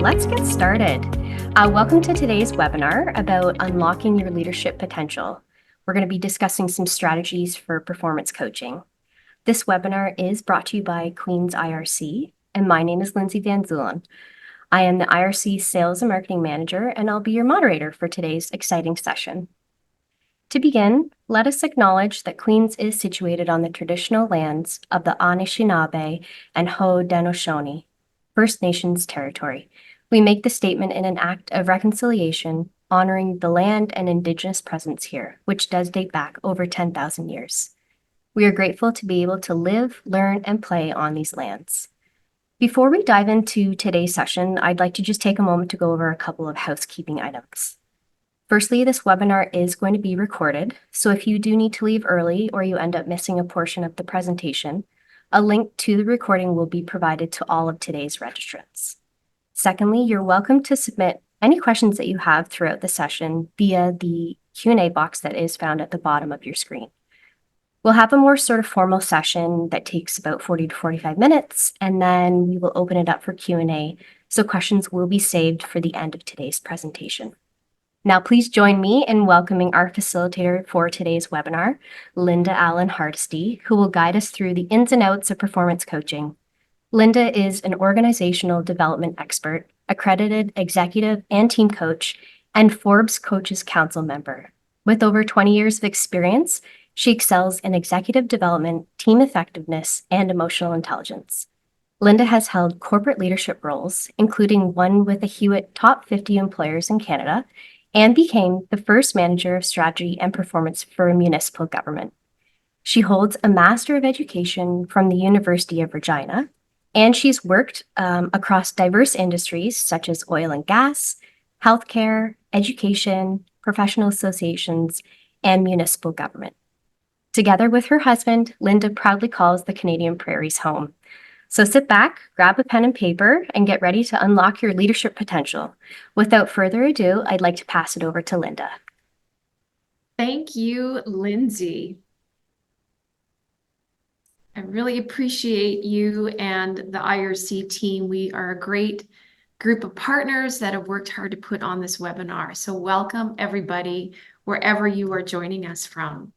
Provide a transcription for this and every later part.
let's get started. Welcome to today's webinar about unlocking your leadership potential. We're going to be discussing some strategies for performance coaching. This webinar is brought to you by Queen's IRC, and my name is Lindsay Van Zulen. I am the IRC Sales and Marketing Manager, and I'll be your moderator for today's exciting session. To begin, let us acknowledge that Queens is situated on the traditional lands of the Anishinaabe and Haudenosaunee First Nations territory. We make the statement in an act of reconciliation, honoring the land and Indigenous presence here, which does date back over 10,000 years. We are grateful to be able to live, learn, and play on these lands. Before we dive into today's session, I'd like to just take a moment to go over a couple of housekeeping items. Firstly, this webinar is going to be recorded, so if you do need to leave early or you end up missing a portion of the presentation, a link to the recording will be provided to all of today's registrants. Secondly, you're welcome to submit any questions that you have throughout the session via the Q&A box that is found at the bottom of your screen. We'll have a more sort of formal session that takes about 40 to 45 minutes, and then we will open it up for Q&A, so questions will be saved for the end of today's presentation. Now, please join me in welcoming our facilitator for today's webinar, Linda Allen Hardesty, who will guide us through the ins and outs of performance coaching. Linda is an organizational development expert, accredited executive and team coach, and Forbes Coaches Council member. With over 20 years of experience, she excels in executive development, team effectiveness, and emotional intelligence. Linda has held corporate leadership roles, including one with the Hewitt Top 50 Employers in Canada, and became the first manager of strategy and performance for a municipal government. She holds a Master of Education from the University of Regina, and she's worked across diverse industries such as oil and gas, healthcare, education, professional associations, and municipal government. Together with her husband, Linda proudly calls the Canadian prairies home. So sit back, grab a pen and paper, and get ready to unlock your leadership potential. Without further ado, I'd like to pass it over to Linda. Thank you, Lindsay. I really appreciate you and the IRC team. We are a great group of partners that have worked hard to put on this webinar. So welcome everybody, wherever you are joining us from.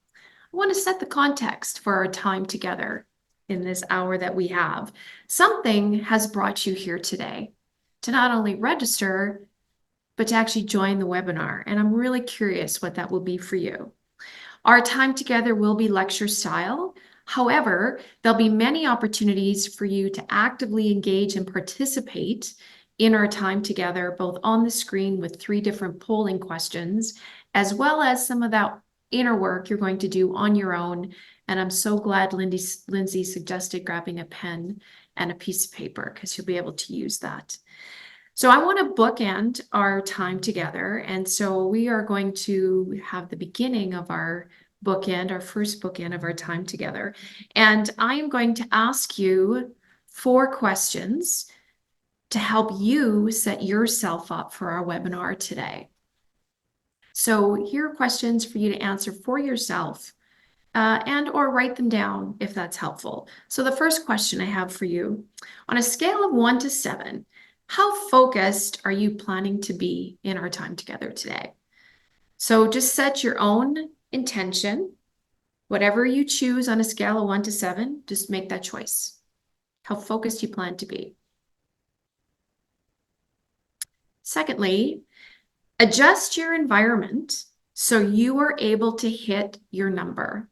I want to set the context for our time together in this hour that we have. Something has brought you here today to not only register, but to actually join the webinar. And I'm really curious what that will be for you. Our time together will be lecture style. However, there'll be many opportunities for you to actively engage and participate in our time together, both on the screen with 3 different polling questions, as well as some of that inner work you're going to do on your own. And I'm so glad Lindsay suggested grabbing a pen and a piece of paper because you'll be able to use that. So I want to bookend our time together. And so we are going to have the beginning of our bookend, our first bookend of our time together. And I am going to ask you 4 questions to help you set yourself up for our webinar today. So here are questions for you to answer for yourself. And or write them down if that's helpful. So the first question I have for you, on a scale of 1 to 7, how focused are you planning to be in our time together today? So just set your own intention. Whatever you choose on a scale of 1 to 7, just make that choice. How focused you plan to be. Secondly, adjust your environment so you are able to hit your number.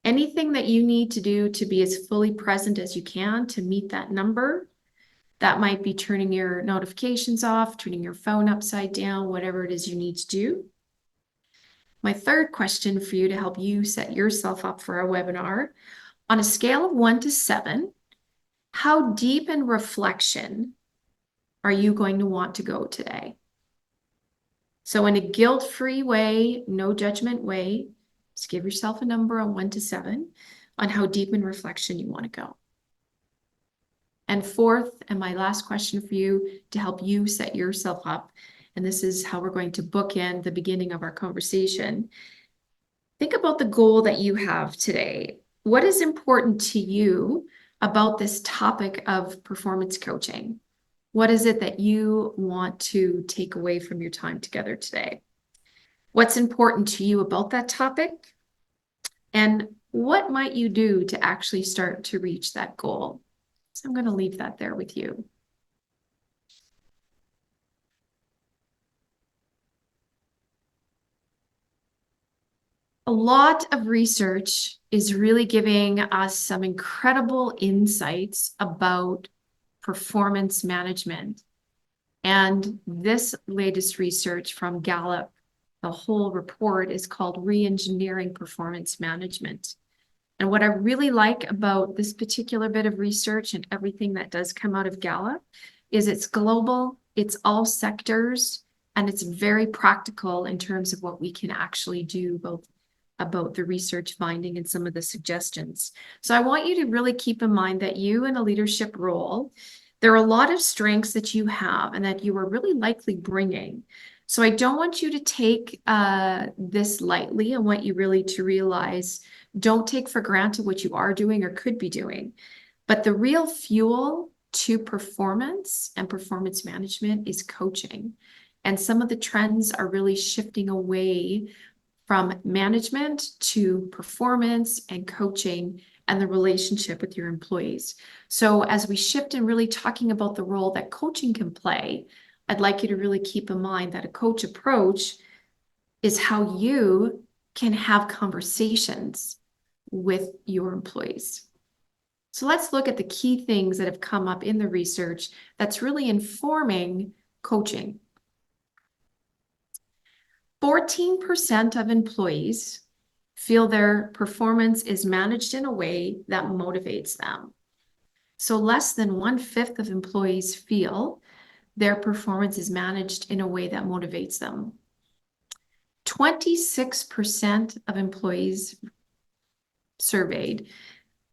Anything that you need to do to be as fully present as you can to meet that number, that might be turning your notifications off, turning your phone upside down, whatever it is you need to do. My third question for you to help you set yourself up for our webinar, on a scale of 1 to 7, how deep in reflection are you going to want to go today? So in a guilt-free way, no judgment way, just give yourself a number on 1 to 7 on how deep in reflection you want to go. And fourth, and my last question for you to help you set yourself up, and this is how we're going to bookend the beginning of our conversation. Think about the goal that you have today. What is important to you about this topic of performance coaching? What is it that you want to take away from your time together today? What's important to you about that topic? And what might you do to actually start to reach that goal? So I'm going to leave that there with you. A lot of research is really giving us some incredible insights about performance management. And this latest research from Gallup, the whole report is called Reengineering Performance Management. And what I really like about this particular bit of research and everything that does come out of Gallup is it's global, it's all sectors, and it's very practical in terms of what we can actually do, both about the research finding and some of the suggestions. So I want you to really keep in mind that you in a leadership role, there are a lot of strengths that you have and that you are really likely bringing. So I don't want you to take this lightly. I want you really to realize, don't take for granted what you are doing or could be doing. But the real fuel to performance and performance management is coaching. And some of the trends are really shifting away from management to performance and coaching and the relationship with your employees. So as we shift and really talking about the role that coaching can play, I'd like you to really keep in mind that a coach approach is how you can have conversations with your employees. So let's look at the key things that have come up in the research that's really informing coaching. 14% of employees feel their performance is managed in a way that motivates them. So less than 1/5 of employees feel their performance is managed in a way that motivates them. 26% of employees surveyed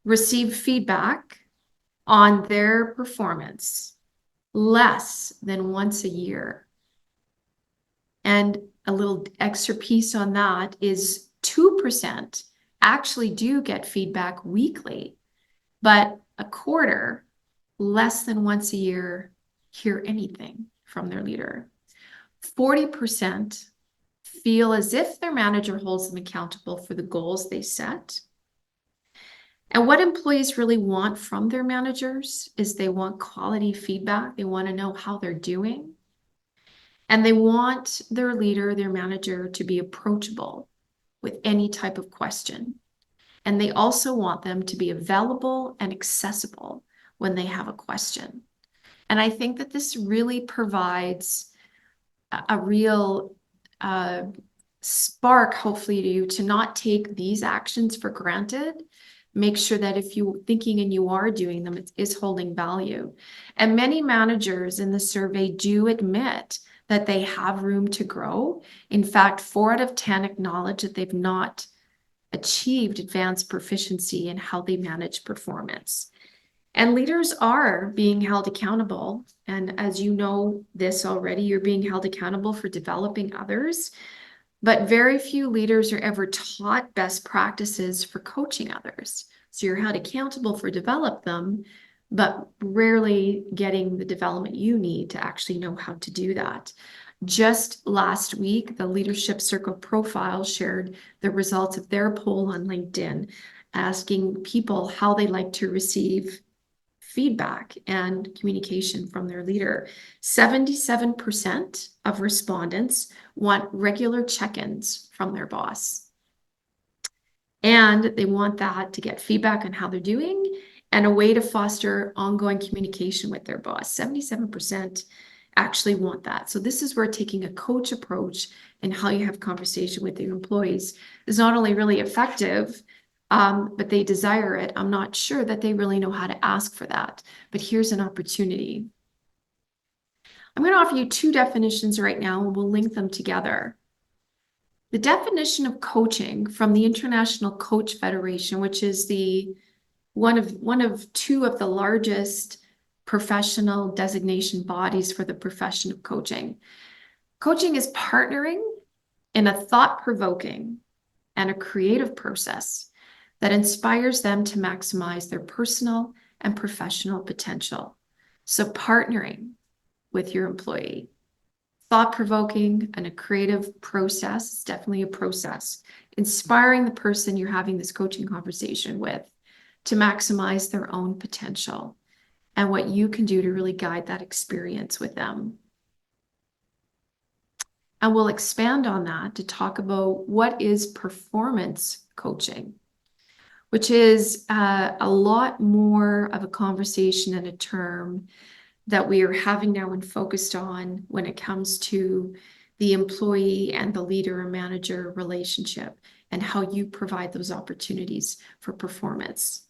receive feedback on their performance less than once a year. And a little extra piece on that is 2% actually do get feedback weekly, but a quarter, less than once a year, hear anything from their leader. 40% feel as if their manager holds them accountable for the goals they set. And what employees really want from their managers is they want quality feedback. They want to know how they're doing. And they want their leader, their manager, to be approachable with any type of question. And they also want them to be available and accessible when they have a question. And I think that this really provides a real spark, hopefully, to you to not take these actions for granted. Make sure that if you're thinking and you are doing them, it is holding value. And many managers in the survey do admit that they have room to grow. In fact, 4 out of 10 acknowledge that they've not achieved advanced proficiency in how they manage performance. And leaders are being held accountable. And as you know this already, you're being held accountable for developing others. But very few leaders are ever taught best practices for coaching others. So you're held accountable for develop them, but rarely getting the development you need to actually know how to do that. Just last week, the Leadership Circle Profile shared the results of their poll on LinkedIn, asking people how they like to receive feedback and communication from their leader. 77% of respondents want regular check-ins from their boss. And they want that to get feedback on how they're doing and a way to foster ongoing communication with their boss. 77% actually want that. So this is where taking a coach approach and how you have conversation with your employees is not only really effective, but they desire it. I'm not sure that they really know how to ask for that, but here's an opportunity. I'm going to offer you 2 definitions right now, and we'll link them together. The definition of coaching from the International Coach Federation, which is the one of 2 of the largest professional designation bodies for the profession of coaching. Coaching is partnering in a thought-provoking and a creative process that inspires them to maximize their personal and professional potential. So partnering, with your employee. Thought-provoking and a creative process, it's definitely a process. Inspiring the person you're having this coaching conversation with to maximize their own potential and what you can do to really guide that experience with them. And we'll expand on that to talk about what is performance coaching, which is a lot more of a conversation and a term that we are having now and focused on when it comes to the employee and the leader or manager relationship and how you provide those opportunities for performance.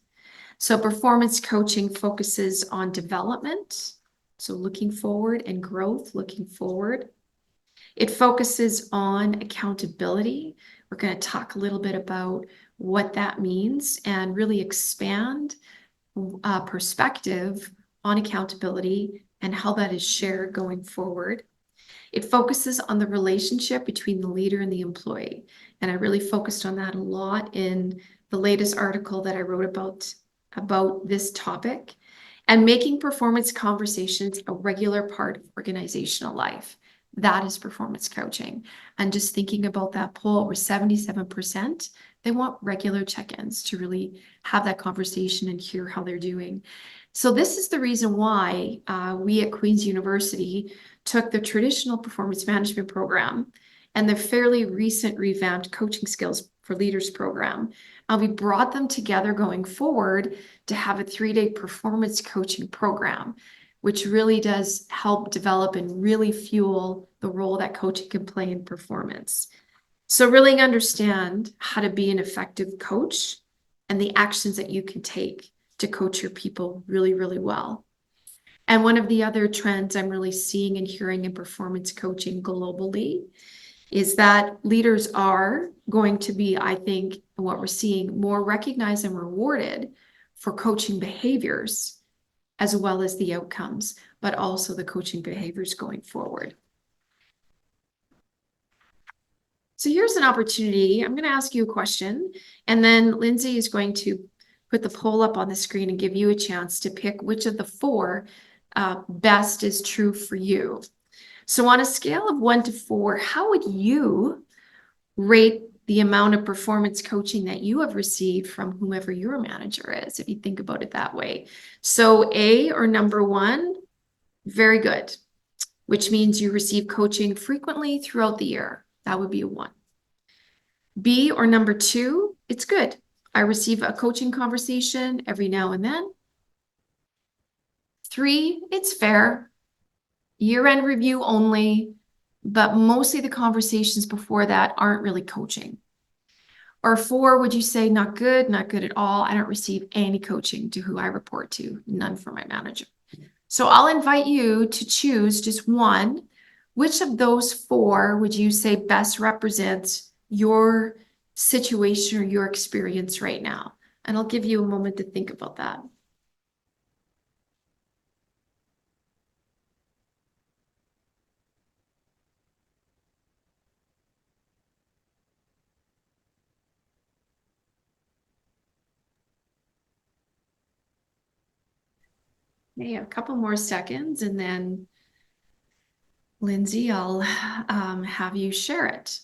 So performance coaching focuses on development, so looking forward, and growth, looking forward. It focuses on accountability. We're going to talk a little bit about what that means and really expand perspective on accountability and how that is shared going forward. It focuses on the relationship between the leader and the employee. And I really focused on that a lot in the latest article that I wrote about this topic, and making performance conversations a regular part of organizational life. That is performance coaching. And just thinking about that poll, where 77%, they want regular check-ins to really have that conversation and hear how they're doing. So this is the reason why we at Queen's University took the traditional performance management program and the fairly recent revamped coaching skills for leaders program. We brought them together going forward to have a 3-day performance coaching program, which really does help develop and really fuel the role that coaching can play in performance. So really understand how to be an effective coach and the actions that you can take to coach your people really, really well. And one of the other trends I'm really seeing and hearing in performance coaching globally is that leaders are going to be, I think, what we're seeing, more recognized and rewarded for coaching behaviors as well as the outcomes, but also the coaching behaviors going forward. So here's an opportunity. I'm going to ask you a question, and then Lindsay is going to put the poll up on the screen and give you a chance to pick which of the 4 best is true for you. So on a scale of 1 to 4, how would you rate the amount of performance coaching that you have received from whomever your manager is, if you think about it that way? So A, or number 1, very good, which means you receive coaching frequently throughout the year. That would be a 1. B, or number 2, it's good. I receive a coaching conversation every now and then. 3, it's fair. Year-end review only, but mostly the conversations before that aren't really coaching. Or 4, would you say not good at all? I don't receive any coaching to who I report to, none from my manager. So I'll invite you to choose just one. Which of those 4 would you say best represents your situation or your experience right now? And I'll give you a moment to think about that. Maybe a couple more seconds, and then Lindsay, I'll have you share it.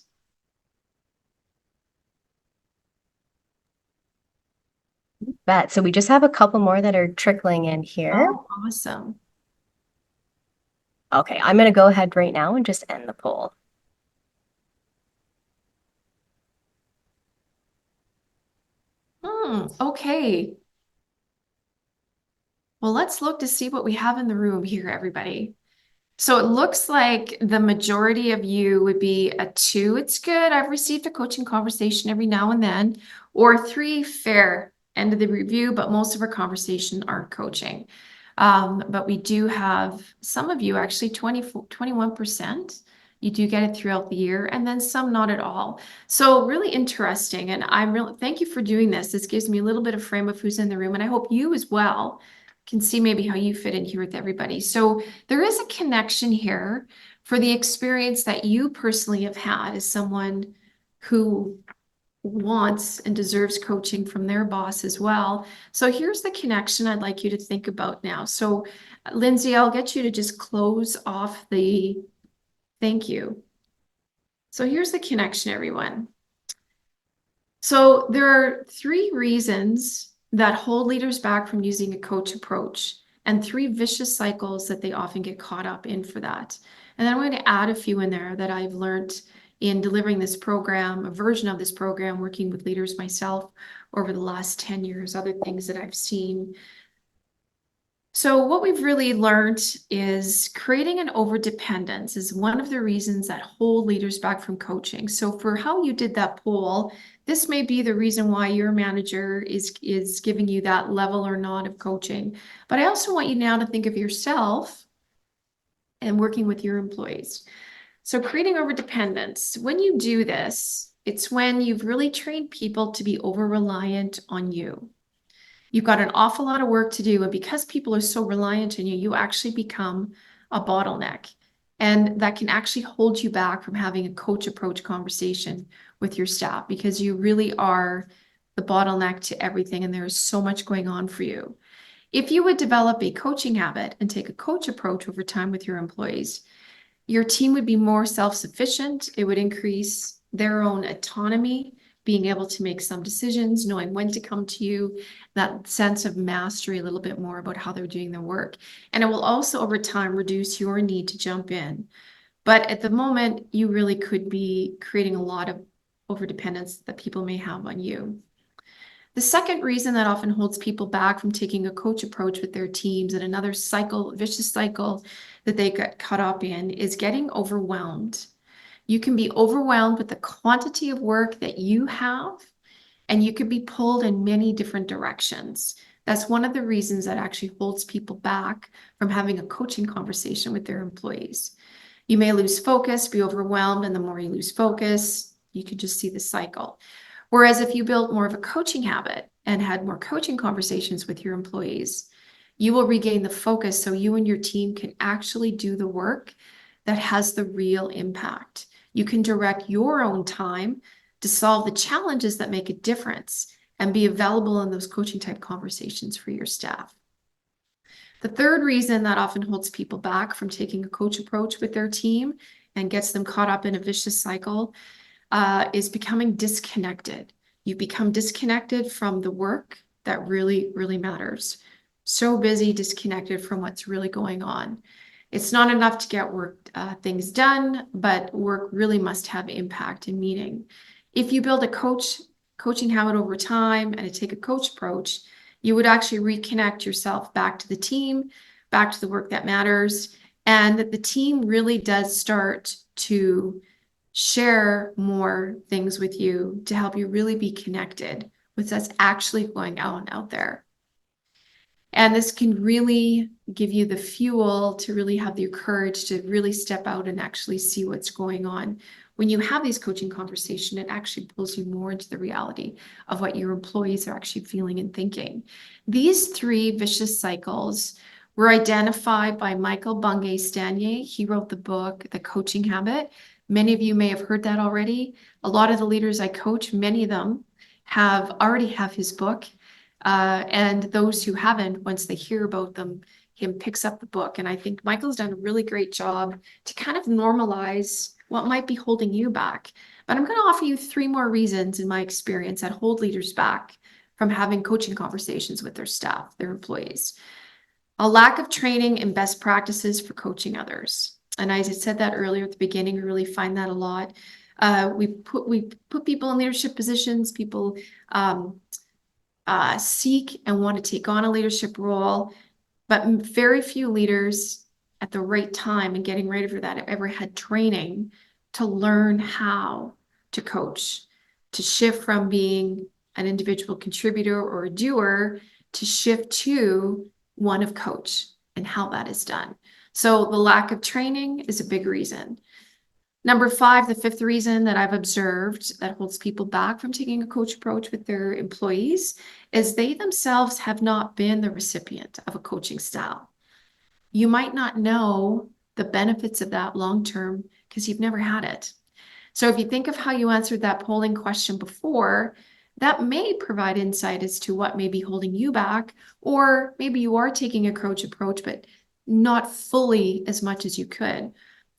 Bet. So we just have a couple more that are trickling in here. Oh, awesome. Okay, I'm going to go ahead right now and just end the poll. Okay. Well, let's look to see what we have in the room here, everybody. So it looks like the majority of you would be a 2, it's good, I've received a coaching conversation every now and then, or 3, fair, end of the review, but most of our conversation aren't coaching. But we do have some of you, actually 21%, you do get it throughout the year, and then some not at all. So really interesting, and thank you for doing this. This gives me a little bit of frame of who's in the room, and I hope you as well can see maybe how you fit in here with everybody. So there is a connection here for the experience that you personally have had as someone who wants and deserves coaching from their boss as well. So here's the connection I'd like you to think about now. So Lindsay, I'll get you to just close off the thank you. So here's the connection, everyone. So there are three reasons that hold leaders back from using a coach approach, and three vicious cycles that they often get caught up in for that. And then I'm going to add a few in there that I've learned in delivering this program, a version of this program, working with leaders myself over the last 10 years, other things that I've seen. So what we've really learned is creating an overdependence is one of the reasons that hold leaders back from coaching. So for how you did that poll, this may be the reason why your manager is giving you that level or not of coaching. But I also want you now to think of yourself and working with your employees. So creating overdependence, when you do this, it's when you've really trained people to be over-reliant on you. You've got an awful lot of work to do. And because people are so reliant on you, you actually become a bottleneck. And that can actually hold you back from having a coach approach conversation with your staff because you really are the bottleneck to everything. And there is so much going on for you. If you would develop a coaching habit and take a coach approach over time with your employees, your team would be more self-sufficient. It would increase their own autonomy, being able to make some decisions, knowing when to come to you, that sense of mastery a little bit more about how they're doing their work. And it will also, over time, reduce your need to jump in. But at the moment, you really could be creating a lot of overdependence that people may have on you. The second reason that often holds people back from taking a coach approach with their teams and another cycle, vicious cycle that they get caught up in is getting overwhelmed. You can be overwhelmed with the quantity of work that you have, and you could be pulled in many different directions. That's one of the reasons that actually holds people back from having a coaching conversation with their employees. You may lose focus, be overwhelmed, and the more you lose focus, you could just see the cycle. Whereas if you built more of a coaching habit and had more coaching conversations with your employees, you will regain the focus so you and your team can actually do the work that has the real impact. You can direct your own time to solve the challenges that make a difference and be available in those coaching type conversations for your staff. The third reason that often holds people back from taking a coach approach with their team and gets them caught up in a vicious cycle is becoming disconnected. You become disconnected from the work that really, really matters. So busy, disconnected from what's really going on. It's not enough to get work things done, but work really must have impact and meaning. If you build a coaching habit over time and take a coach approach, you would actually reconnect yourself back to the team, back to the work that matters, and that the team really does start to share more things with you to help you really be connected with what's actually going on out there. And this can really give you the fuel to really have the courage to really step out and actually see what's going on. When you have these coaching conversations, it actually pulls you more into the reality of what your employees are actually feeling and thinking. These three vicious cycles were identified by Michael Bungay Stanier. He wrote the book, The Coaching Habit. Many of you may have heard that already. A lot of the leaders I coach, many of them already have his book. And those who haven't, once they hear about them, him picks up the book. And I think Michael's done a really great job to kind of normalize what might be holding you back. But I'm going to offer you three more reasons in my experience that hold leaders back from having coaching conversations with their staff, their employees. A lack of training and best practices for coaching others. And as I said that earlier at the beginning, we really find that a lot. We put people in leadership positions, people seek and want to take on a leadership role, but very few leaders at the right time and getting ready for that have ever had training to learn how to coach, to shift from being an individual contributor or a doer to shift to one of coach and how that is done. So the lack of training is a big reason. Number 5, the fifth reason that I've observed that holds people back from taking a coach approach with their employees is they themselves have not been the recipient of a coaching style. You might not know the benefits of that long-term because you've never had it. So if you think of how you answered that polling question before, that may provide insight as to what may be holding you back, or maybe you are taking a coach approach, but not fully as much as you could.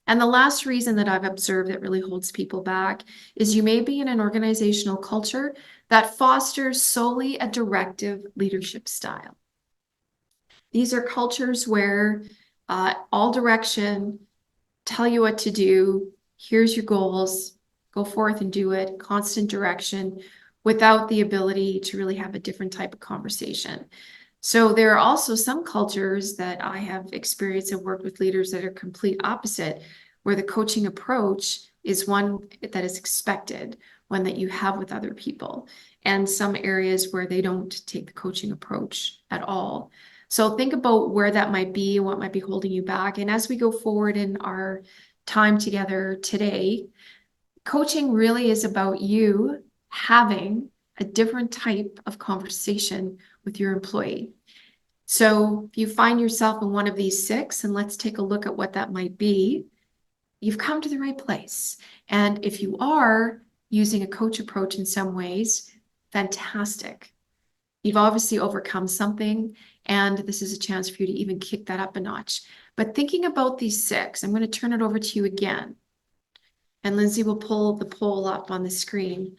And the last reason that I've observed that really holds people back is you may be in an organizational culture that fosters solely a directive leadership style. These are cultures where all direction, tell you what to do, here's your goals, go forth and do it, constant direction, without the ability to really have a different type of conversation. So there are also some cultures that I have experienced and worked with leaders that are complete opposite, where the coaching approach is one that is expected, one that you have with other people, and some areas where they don't take the coaching approach at all. So think about where that might be and what might be holding you back. And as we go forward in our time together today, coaching really is about you having a different type of conversation with your employee. So if you find yourself in one of these six, and let's take a look at what that might be, you've come to the right place. And if you are using a coach approach in some ways, fantastic. You've obviously overcome something, and this is a chance for you to even kick that up a notch. But thinking about these six, I'm going to turn it over to you again. And Lindsay will pull the poll up on the screen.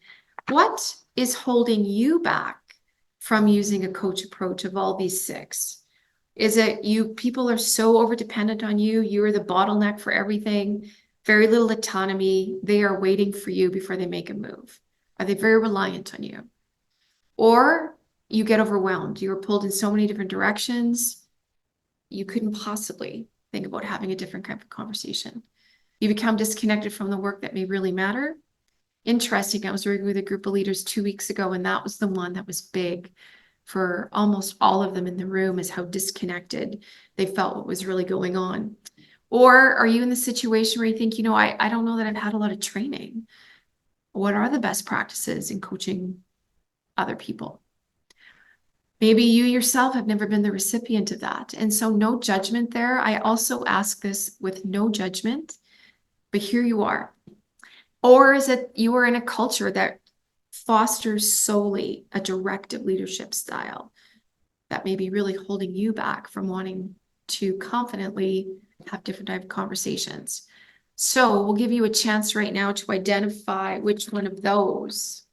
What is holding you back from using a coach approach of all these six? Is it people are so over dependent on you? You're the bottleneck for everything, very little autonomy. They are waiting for you before they make a move. Are they very reliant on you? Or you get overwhelmed. You were pulled in so many different directions. You couldn't possibly think about having a different type of conversation. You become disconnected from the work that may really matter. Interesting. I was working with a group of leaders 2 weeks ago, and that was the one that was big for almost all of them in the room, is how disconnected they felt what was really going on. Or are you in the situation where you think, I don't know that I've had a lot of training. What are the best practices in coaching other people? Maybe you yourself have never been the recipient of that. And so no judgment there. I also ask this with no judgment, but here you are. Or is it you are in a culture that fosters solely a directive leadership style that may be really holding you back from wanting to confidently have different type of conversations? So we'll give you a chance right now to identify which one of those.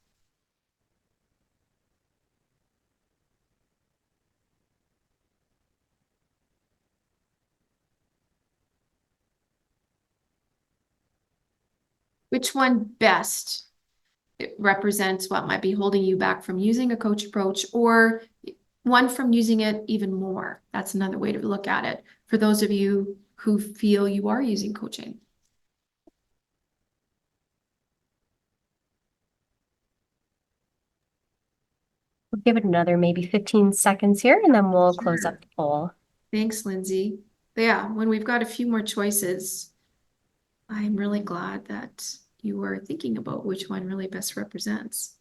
Which one best represents what might be holding you back from using a coach approach, or one from using it even more? That's another way to look at it for those of you who feel you are using coaching. We'll give it another maybe 15 seconds here, and then we'll close up the poll. Thanks, Lindsay. But yeah, when we've got a few more choices, I'm really glad that you are thinking about which one really best represents.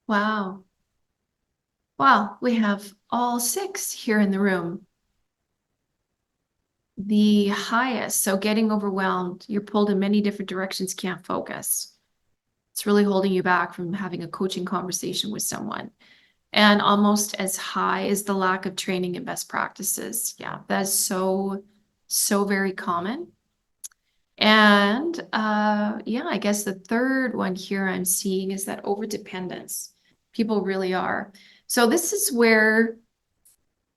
Wow. Wow, we have all six here in the room. The highest, so getting overwhelmed, you're pulled in many different directions, can't focus. It's really holding you back from having a coaching conversation with someone. And almost as high is the lack of training and best practices. Yeah, that's so very common. And yeah, I guess the third one here I'm seeing is that overdependence. People really are. So this is where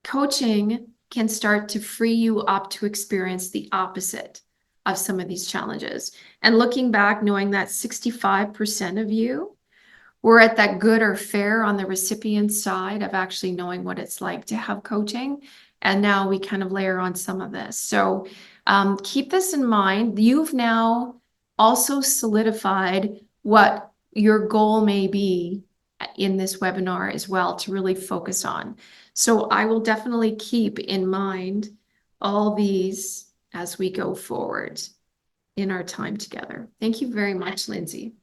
coaching can start to free you up to experience the opposite of some of these challenges. And looking back, knowing that 65% of you were at that good or fair on the recipient side of actually knowing what it's like to have coaching. And now we kind of layer on some of this. So keep this in mind. You've now also solidified what your goal may be in this webinar as well to really focus on. So I will definitely keep in mind all these as we go forward in our time together. Thank you very much, Lindsay.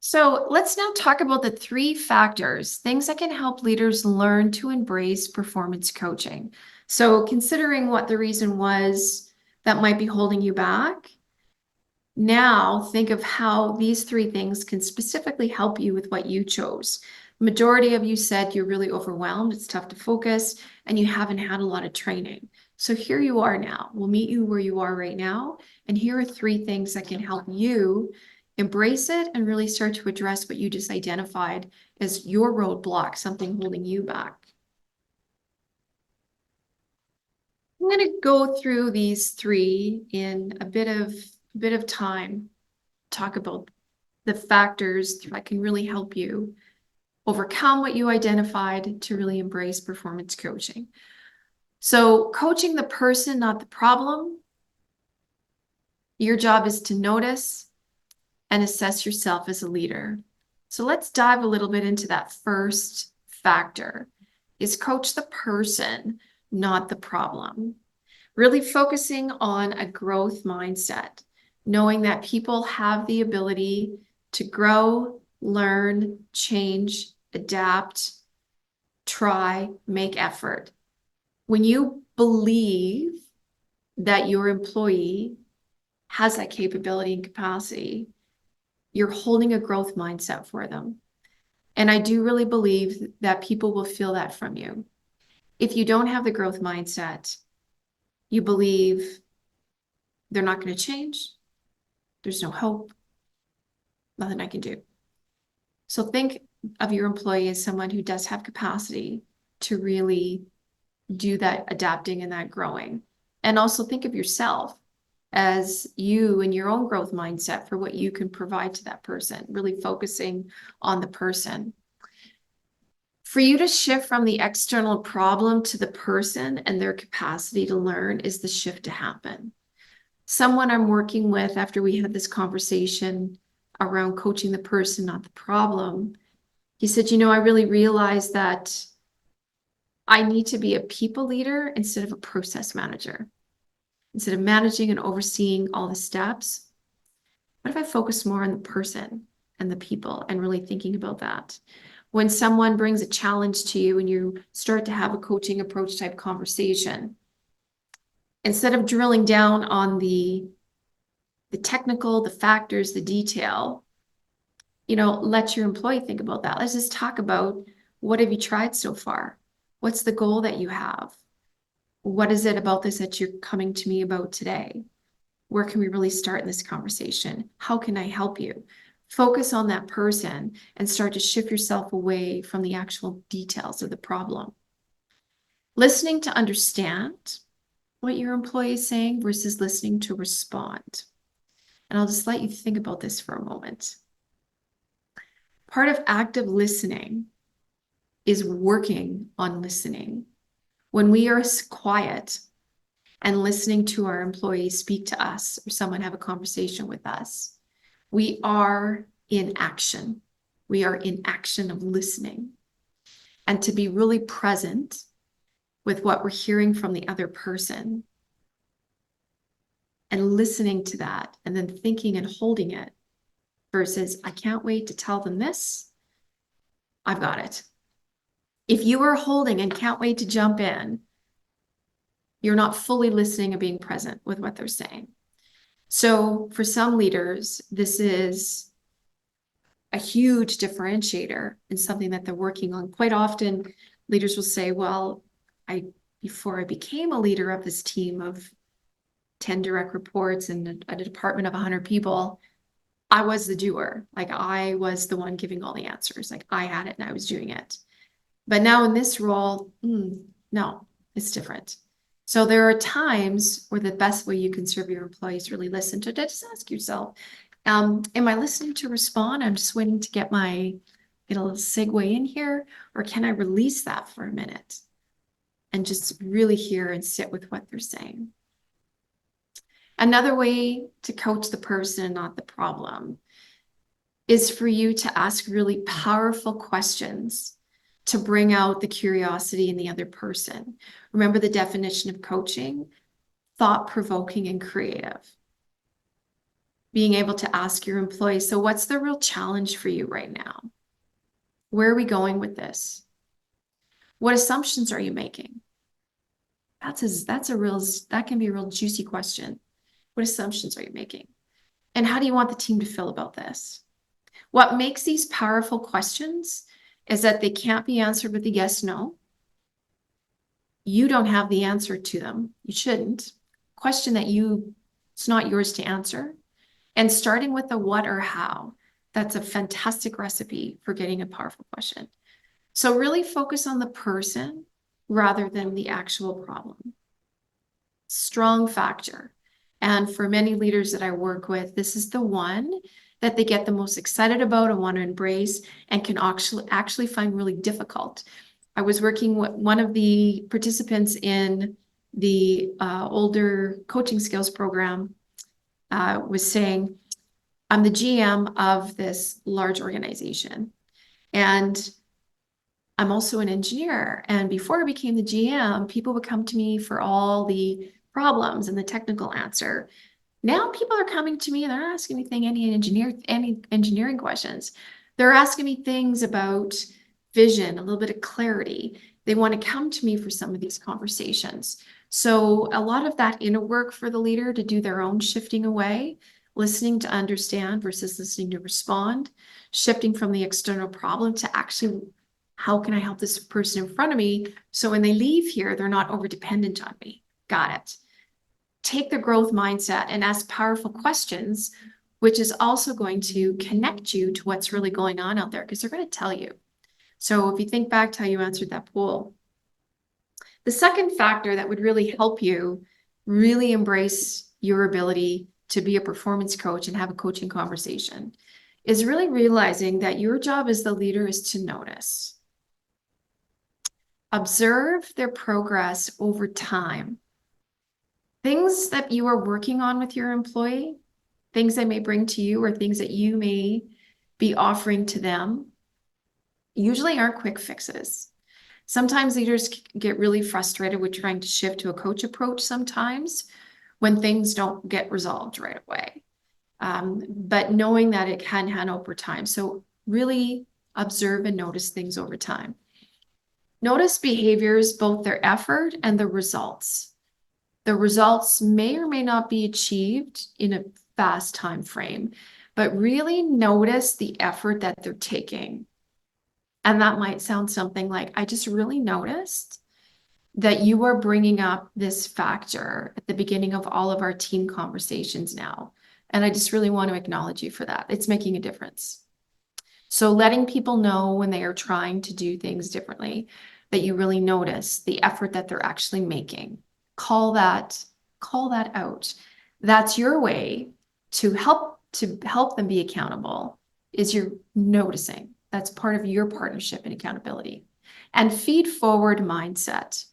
So let's now talk about the three factors, things that can help leaders learn to embrace performance coaching. So considering what the reason was that might be holding you back, now think of how these three things can specifically help you with what you chose. Majority of you said you're really overwhelmed, it's tough to focus, and you haven't had a lot of training. So here you are now. We'll meet you where you are right now. And here are three things that can help you embrace it and really start to address what you just identified as your roadblock, something holding you back. I'm going to go through these three in a bit of time, talk about the factors that can really help you overcome what you identified to really embrace performance coaching. So, coaching the person, not the problem. Your job is to notice and assess yourself as a leader. So, let's dive a little bit into that first factor is coach the person, not the problem. Really focusing on a growth mindset, knowing that people have the ability to grow, learn, change, adapt, try, make effort. When you believe that your employee has that capability and capacity, you're holding a growth mindset for them. And I do really believe that people will feel that from you. If you don't have the growth mindset, you believe they're not going to change, there's no hope, nothing I can do. So think of your employee as someone who does have capacity to really do that adapting and that growing. And also think of yourself as you and your own growth mindset for what you can provide to that person, really focusing on the person. For you to shift from the external problem to the person and their capacity to learn is the shift to happen. Someone I'm working with after we had this conversation around coaching the person, not the problem, he said, I really realized that I need to be a people leader instead of a process manager. Instead of managing and overseeing all the steps, what if I focus more on the person and the people and really thinking about that? When someone brings a challenge to you and you start to have a coaching approach type conversation, instead of drilling down on the technical, the factors, the detail, let your employee think about that. Let's just talk about what have you tried so far? What's the goal that you have? What is it about this that you're coming to me about today? Where can we really start in this conversation? How can I help you? Focus on that person and start to shift yourself away from the actual details of the problem. Listening to understand what your employee is saying versus listening to respond. And I'll just let you think about this for a moment. Part of active listening is working on listening. When we are quiet and listening to our employees speak to us or someone have a conversation with us, we are in action. We are in action of listening. And to be really present with what we're hearing from the other person and listening to that and then thinking and holding it versus, I can't wait to tell them this. I've got it. If you are holding and can't wait to jump in, you're not fully listening and being present with what they're saying. So for some leaders, this is a huge differentiator and something that they're working on. Quite often, leaders will say, well, before I became a leader of this team of 10 direct reports and a department of 100 people, I was the doer. Like I was the one giving all the answers. Like I had it and I was doing it. But now in this role, no, it's different. So there are times where the best way you can serve your employees is really listen to. Just ask yourself, am I listening to respond? I'm just waiting to get a little segue in here, or can I release that for a minute and just really hear and sit with what they're saying? Another way to coach the person, not the problem, is for you to ask really powerful questions to bring out the curiosity in the other person. Remember the definition of coaching? Thought-provoking and creative. being able to ask your employees, so what's the real challenge for you right now? Where are we going with this? What assumptions are you making? That can be a real juicy question. What assumptions are you making? And how do you want the team to feel about this? What makes these powerful questions is that they can't be answered with a yes, no. You don't have the answer to them. You shouldn't. Question that it's not yours to answer. And starting with the what or how, that's a fantastic recipe for getting a powerful question. So really focus on the person rather than the actual problem. Strong factor. And for many leaders that I work with, this is the one that they get the most excited about and want to embrace and can actually find really difficult. I was working with one of the participants in the older coaching skills program was saying, I'm the GM of this large organization. And I'm also an engineer. And before I became the GM, people would come to me for all the problems and the technical answer. Now people are coming to me and they're not asking me any engineering questions. They're asking me things about vision, a little bit of clarity. They want to come to me for some of these conversations. So a lot of that inner work for the leader to do their own shifting away, listening to understand versus listening to respond, shifting from the external problem to actually, how can I help this person in front of me? So when they leave here, they're not over dependent on me. Got it. Take the growth mindset and ask powerful questions, which is also going to connect you to what's really going on out there because they're going to tell you. So if you think back to how you answered that poll, the second factor that would really help you really embrace your ability to be a performance coach and have a coaching conversation is really realizing that your job as the leader is to notice. Observe their progress over time. Things that you are working on with your employee, things they may bring to you or things that you may be offering to them, usually aren't quick fixes. Sometimes leaders get really frustrated with trying to shift to a coach approach sometimes when things don't get resolved right away. But knowing that it can happen over time. So really observe and notice things over time. Notice behaviors, both their effort and the results. The results may or may not be achieved in a fast time frame, but really notice the effort that they're taking. And that might sound something like, I just really noticed that you are bringing up this factor at the beginning of all of our team conversations now. And I just really want to acknowledge you for that. It's making a difference. So letting people know when they are trying to do things differently, that you really notice the effort that they're actually making. Call that out. That's your way to help them be accountable, is you're noticing. That's part of your partnership and accountability. And feed forward mindset.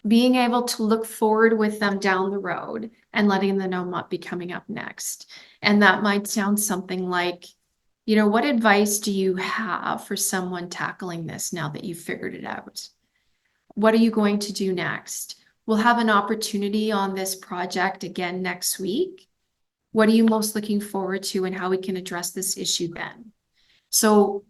Being able to look forward with them down the road and letting them know what be coming up next. And that might sound something like, what advice do you have for someone tackling this now that you've figured it out? What are you going to do next? We'll have an opportunity on this project again next week. What are you most looking forward to and how we can address this issue then? So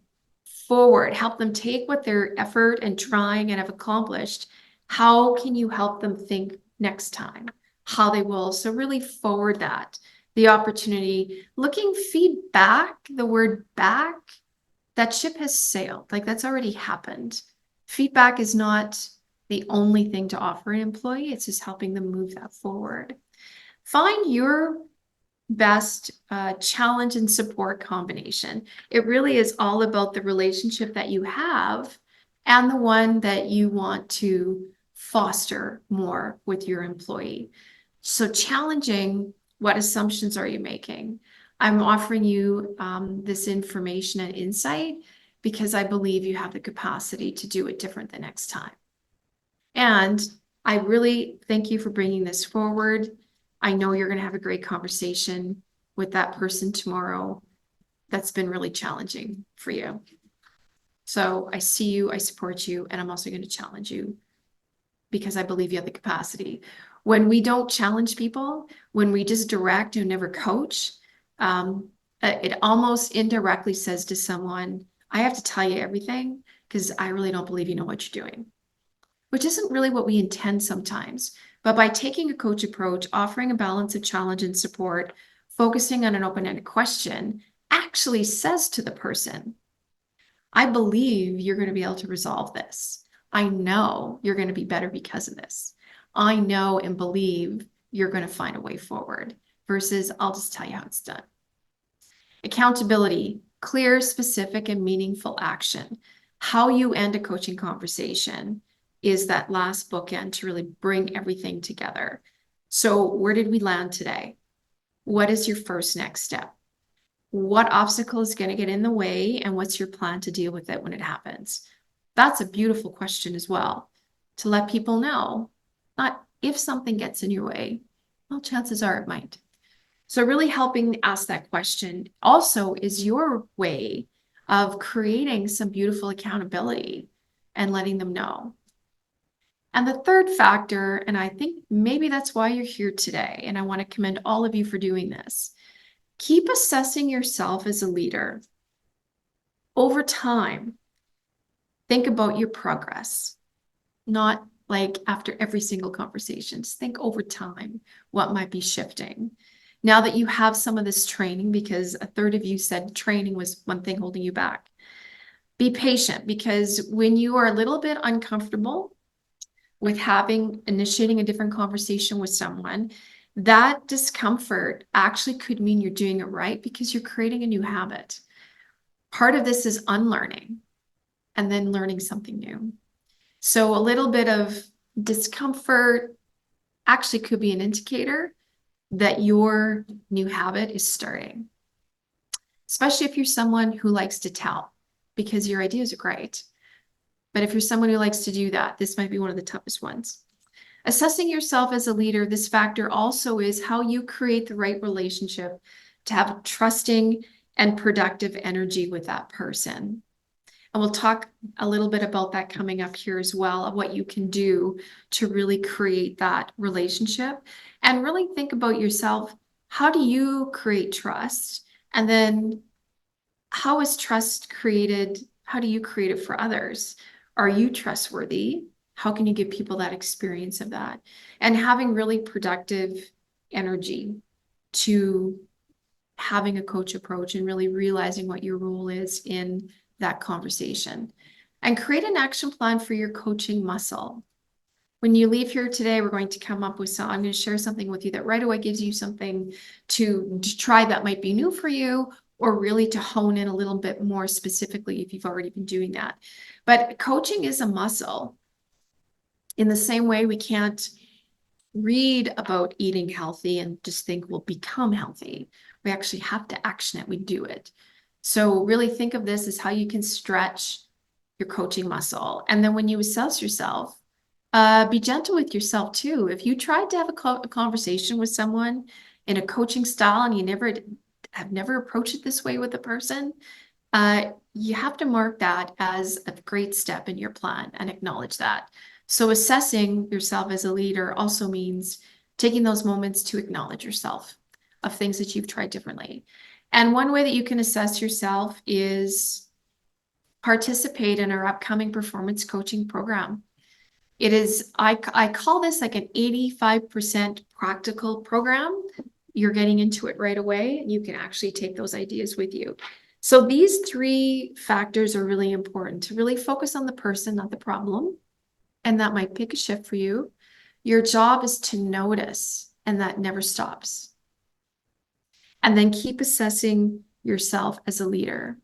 forward, help them take what their effort and trying and have accomplished. How can you help them think next time? How they will. So really forward that, the opportunity, looking feedback, the word back, that ship has sailed. Like that's already happened. Feedback is not the only thing to offer an employee. It's just helping them move that forward. Find your best challenge and support combination. It really is all about the relationship that you have and the one that you want to foster more with your employee. So challenging, what assumptions are you making? I'm offering you this information and insight because I believe you have the capacity to do it different the next time. And I really thank you for bringing this forward. I know you're going to have a great conversation with that person tomorrow. That's been really challenging for you. So I see you, I support you, and I'm also going to challenge you because I believe you have the capacity. When we don't challenge people, when we just direct and never coach, It almost indirectly says to someone, I have to tell you everything because I really don't believe you know what you're doing, which isn't really what we intend sometimes. But by taking a coach approach, offering a balance of challenge and support, focusing on an open-ended question, actually says to the person, I believe you're going to be able to resolve this. I know you're going to be better because of this. I know and believe you're going to find a way forward versus I'll just tell you how it's done. Accountability, clear, specific, and meaningful action. How you end a coaching conversation is that last bookend to really bring everything together. So where did we land today? What is your first next step? What obstacle is going to get in the way, and what's your plan to deal with it when it happens? That's a beautiful question as well, to let people know, not if something gets in your way. Well, chances are it might. So really helping ask that question also is your way of creating some beautiful accountability and letting them know. And the third factor, and I think maybe that's why you're here today, and I want to commend all of you for doing this. Keep assessing yourself as a leader. Over time, think about your progress, not like after every single conversation. Just think over time what might be shifting. Now that you have some of this training, because a third of you said training was one thing holding you back, be patient, because when you are a little bit uncomfortable with initiating a different conversation with someone, that discomfort actually could mean you're doing it right because you're creating a new habit. Part of this is unlearning and then learning something new. So a little bit of discomfort actually could be an indicator that your new habit is starting, especially if you're someone who likes to tell, because your ideas are great. But if you're someone who likes to do that, this might be one of the toughest ones. Assessing yourself as a leader, this factor also is how you create the right relationship to have trusting and productive energy with that person. And we'll talk a little bit about that coming up here as well, of what you can do to really create that relationship and really think about yourself. How do you create trust? And then how is trust created? How do you create it for others? Are you trustworthy? How can you give people that experience of that? And having really productive energy to having a coach approach and really realizing what your role is in that conversation. And create an action plan for your coaching muscle. When you leave here today, we're going to come up with I'm going to share something with you that right away gives you something to try that might be new for you, or really to hone in a little bit more specifically if you've already been doing that. But coaching is a muscle. In the same way, we can't read about eating healthy and just think we'll become healthy. We actually have to action it. We do it. So really think of this as how you can stretch your coaching muscle. And then when you assess yourself, be gentle with yourself too. If you tried to have a conversation with someone in a coaching style and you have never approached it this way with a person, you have to mark that as a great step in your plan and acknowledge that. So assessing yourself as a leader also means taking those moments to acknowledge yourself of things that you've tried differently. And one way that you can assess yourself is participate in our upcoming performance coaching program. It is, I call this like an 85% practical program. You're getting into it right away, and you can actually take those ideas with you. So these three factors are really important to really focus on the person, not the problem. And that might pick a shift for you. Your job is to notice, and that never stops. And then keep assessing yourself as a leader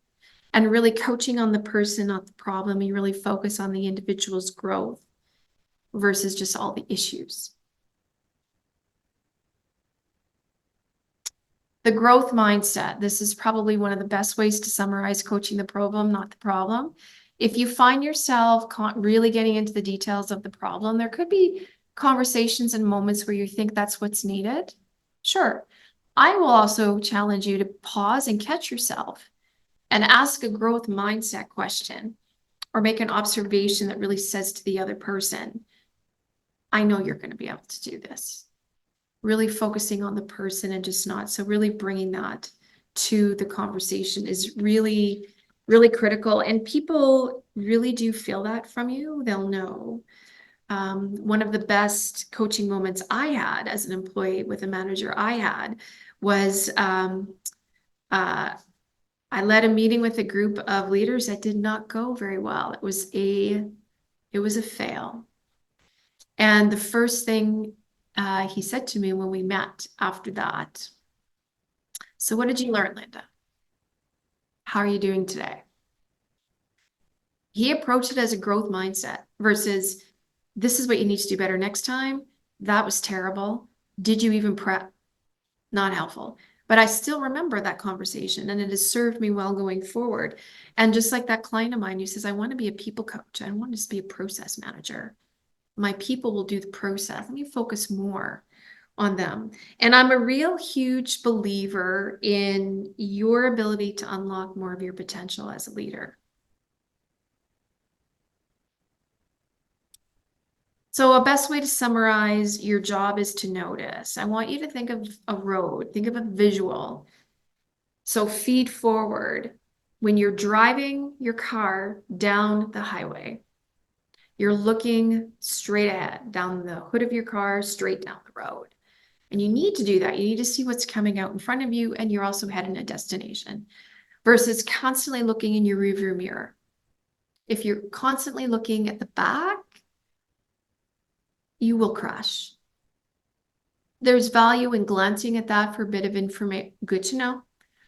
and really coaching on the person, not the problem. You really focus on the individual's growth versus just all the issues. The growth mindset. This is probably one of the best ways to summarize coaching the problem, not the problem. If you find yourself really getting into the details of the problem, there could be conversations and moments where you think that's what's needed. Sure. I will also challenge you to pause and catch yourself and ask a growth mindset question or make an observation that really says to the other person, I know you're going to be able to do this. Really focusing on the person and just not. So really bringing that to the conversation is really, really critical. And people really do feel that from you. They'll know. One of the best coaching moments I had as an employee with a manager I had was I led a meeting with a group of leaders that did not go very well. It was a fail. And the first thing he said to me when we met after that, so what did you learn, Linda? How are you doing today? He approached it as a growth mindset versus this is what you need to do better next time. That was terrible. Did you even prep? Not helpful. But I still remember that conversation and it has served me well going forward. And just like that client of mine who says, I want to be a people coach. I don't want to just be a process manager. My people will do the process. Let me focus more on them. And I'm a real huge believer in your ability to unlock more of your potential as a leader. So a best way to summarize your job is to notice. I want you to think of a road, think of a visual. So feed forward. When you're driving your car down the highway, you're looking straight ahead, down the hood of your car, straight down the road. And you need to do that. You need to see what's coming out in front of you, and you're also heading a destination versus constantly looking in your rearview mirror. If you're constantly looking at the back, you will crash. There's value in glancing at that for a bit of information. Good to know.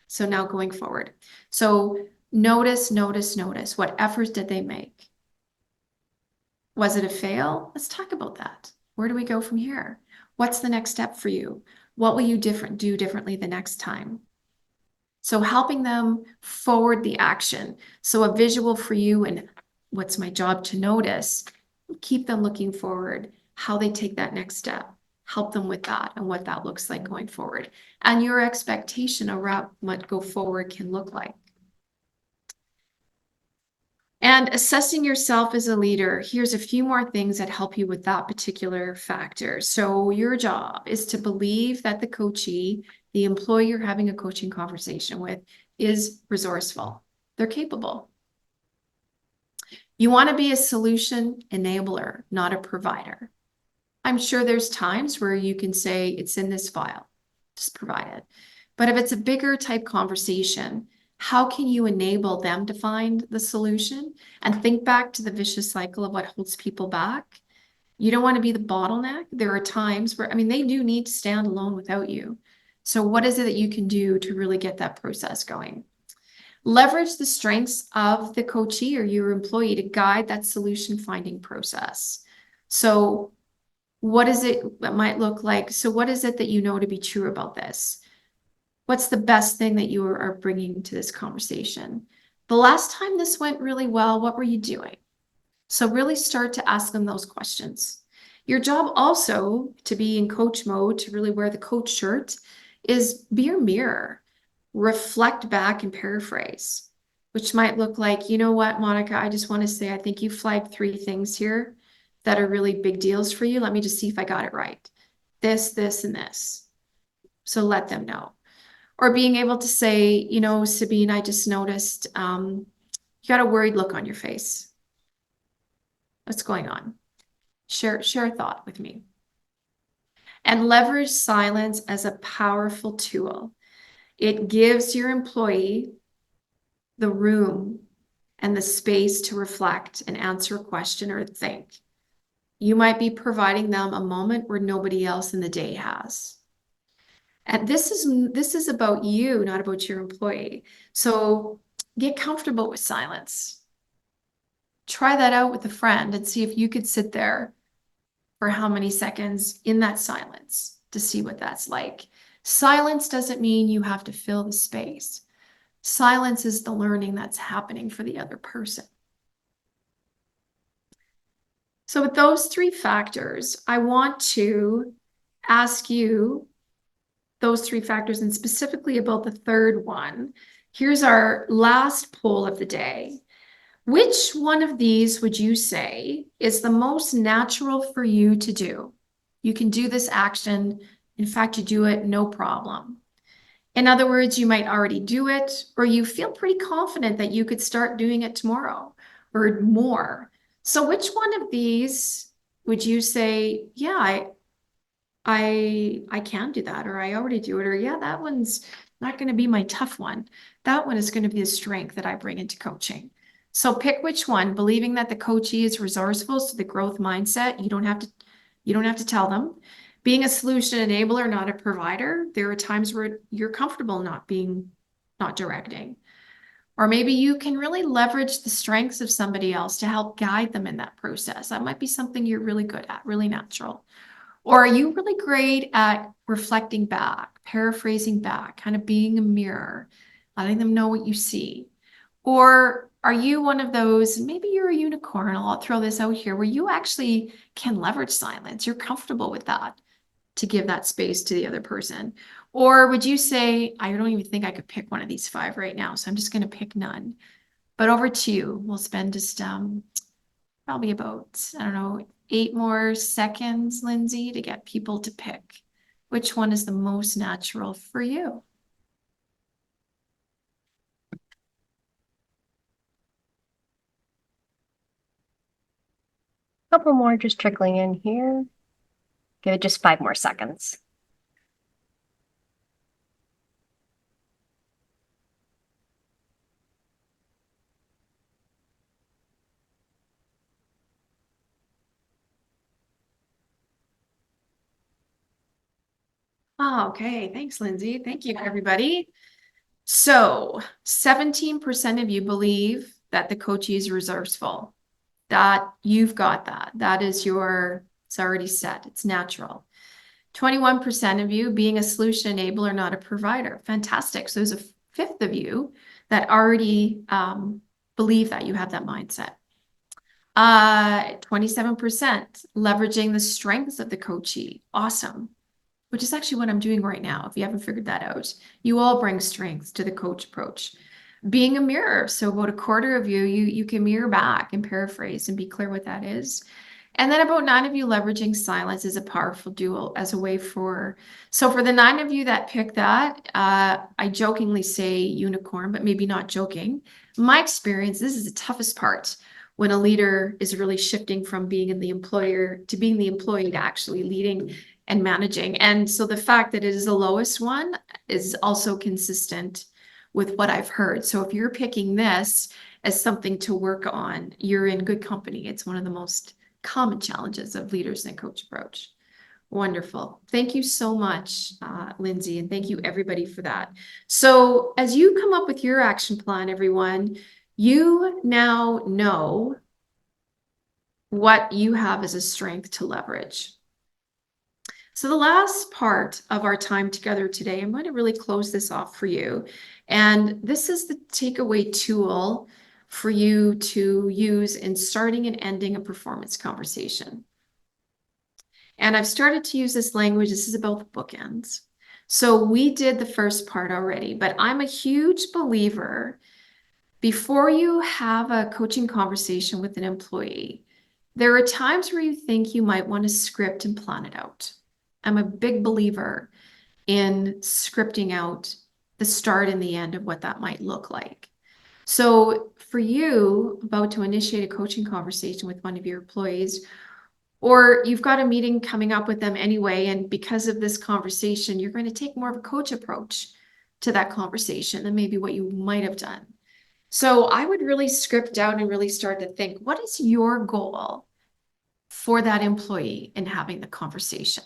So now going forward. So notice, notice, notice. What efforts did they make? Was it a fail? Let's talk about that. Where do we go from here? What's the next step for you? What will you do differently the next time? So helping them forward the action. So a visual for you and what's my job to notice, keep them looking forward, how they take that next step, help them with that and what that looks like going forward. And your expectation around what go forward can look like. And assessing yourself as a leader, here's a few more things that help you with that particular factor. So your job is to believe that the coachee, the employee you're having a coaching conversation with, is resourceful. They're capable. You want to be a solution enabler, not a provider. I'm sure there's times where you can say, it's in this file, just provide it. But if it's a bigger type conversation, how can you enable them to find the solution? And think back to the vicious cycle of what holds people back. You don't want to be the bottleneck. There are times where, I mean, they do need to stand alone without you. So what is it that you can do to really get that process going? Leverage the strengths of the coachee or your employee to guide that solution finding process. So what is it that might look like? So what is it that you know to be true about this? What's the best thing that you are bringing to this conversation? The last time this went really well, what were you doing? So really start to ask them those questions. Your job also to be in coach mode, to really wear the coach shirt, is be your mirror. Reflect back and paraphrase, which might look like, you know what, Monica, I just want to say, I think you flagged 3 things here that are really big deals for you. Let me just see if I got it right. This, and this. So let them know. Or being able to say, you know, Sabine, I just noticed you got a worried look on your face. What's going on? Share a thought with me. And leverage silence as a powerful tool. It gives your employee the room and the space to reflect and answer a question or think. You might be providing them a moment where nobody else in the day has. And this is about you, not about your employee. So get comfortable with silence. Try that out with a friend and see if you could sit there for how many seconds in that silence to see what that's like. Silence doesn't mean you have to fill the space. Silence is the learning that's happening for the other person. So with those 3 factors, I want to ask you those 3 factors and specifically about the third one. Here's our last poll of the day. Which one of these would you say is the most natural for you to do? You can do this action. In fact, you do it no problem. In other words, you might already do it, or you feel pretty confident that you could start doing it tomorrow or more. So which one of these would you say, yeah, I can do that, or I already do it, or yeah, that one's not going to be my tough one. That one is going to be the strength that I bring into coaching. So pick which one, believing that the coachee is resourceful, so the growth mindset, you don't have to tell them. Being a solution enabler, not a provider. There are times where you're comfortable not directing. Or maybe you can really leverage the strengths of somebody else to help guide them in that process. That might be something you're really good at, really natural. Or are you really great at reflecting back, paraphrasing back, kind of being a mirror, letting them know what you see? Or are you one of those, maybe you're a unicorn, I'll throw this out here, where you actually can leverage silence. You're comfortable with that to give that space to the other person. Or would you say, I don't even think I could pick one of these five right now, so I'm just going to pick none. But over to you. We'll spend just probably about, I don't know, 8 more seconds, Lindsay, to get people to pick which one is the most natural for you. Couple more just trickling in here. Give it just 5 more seconds. Oh, okay. Thanks, Lindsay. Thank you, everybody. So 17% of you believe that the coachee is resourceful. That you've got that. That is it's already set. It's natural. 21% of you being a solution enabler, not a provider. Fantastic. So there's a fifth of you that already believe that you have that mindset. 27% leveraging the strengths of the coachee. Awesome. Which is actually what I'm doing right now. If you haven't figured that out, you all bring strengths to the coach approach. Being a mirror. So about a quarter of you can mirror back and paraphrase and be clear what that is. And then about 9 of you leveraging silence is a powerful dual as a way so for the 9 of you that pick that, I jokingly say unicorn, but maybe not joking. My experience, this is the toughest part when a leader is really shifting from being in the employer to being the employee to actually leading and managing. And so the fact that it is the lowest one is also consistent with what I've heard. So if you're picking this as something to work on, you're in good company. It's one of the most common challenges of leaders in coach approach. Wonderful. Thank you so much, Lindsay, and thank you everybody for that. So as you come up with your action plan, everyone, you now know what you have as a strength to leverage. So the last part of our time together today, I'm going to really close this off for you. And this is the takeaway tool for you to use in starting and ending a performance conversation. And I've started to use this language. This is about the bookends. So we did the first part already, but I'm a huge believer before you have a coaching conversation with an employee, there are times where you think you might want to script and plan it out. I'm a big believer in scripting out the start and the end of what that might look like. So for you, about to initiate a coaching conversation with one of your employees, or you've got a meeting coming up with them anyway, and because of this conversation, you're going to take more of a coach approach to that conversation than maybe what you might have done. So I would really script out and really start to think, what is your goal for that employee in having the conversation?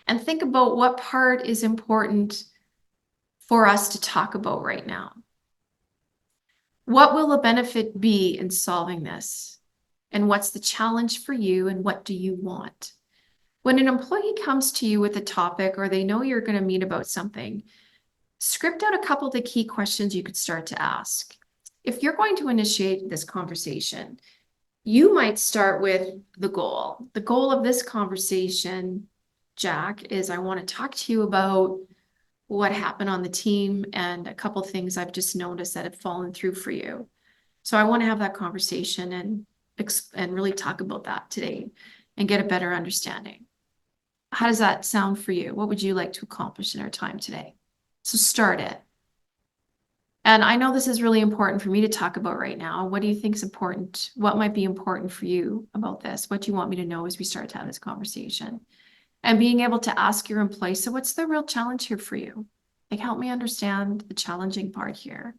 And think about what part is important for us to talk about right now. What will the benefit be in solving this? And what's the challenge for you? And what do you want? When an employee comes to you with a topic or they know you're going to meet about something, script out a couple of the key questions you could start to ask. If you're going to initiate this conversation, you might start with the goal. The goal of this conversation, Jack, is I want to talk to you about what happened on the team and a couple things I've just noticed that have fallen through for you. So I want to have that conversation and really talk about that today and get a better understanding. How does that sound for you? What would you like to accomplish in our time today? So start it. And I know this is really important for me to talk about right now. What do you think is important? What might be important for you about this? What do you want me to know as we start to have this conversation? And being able to ask your employees, so what's the real challenge here for you? Like, help me understand the challenging part here.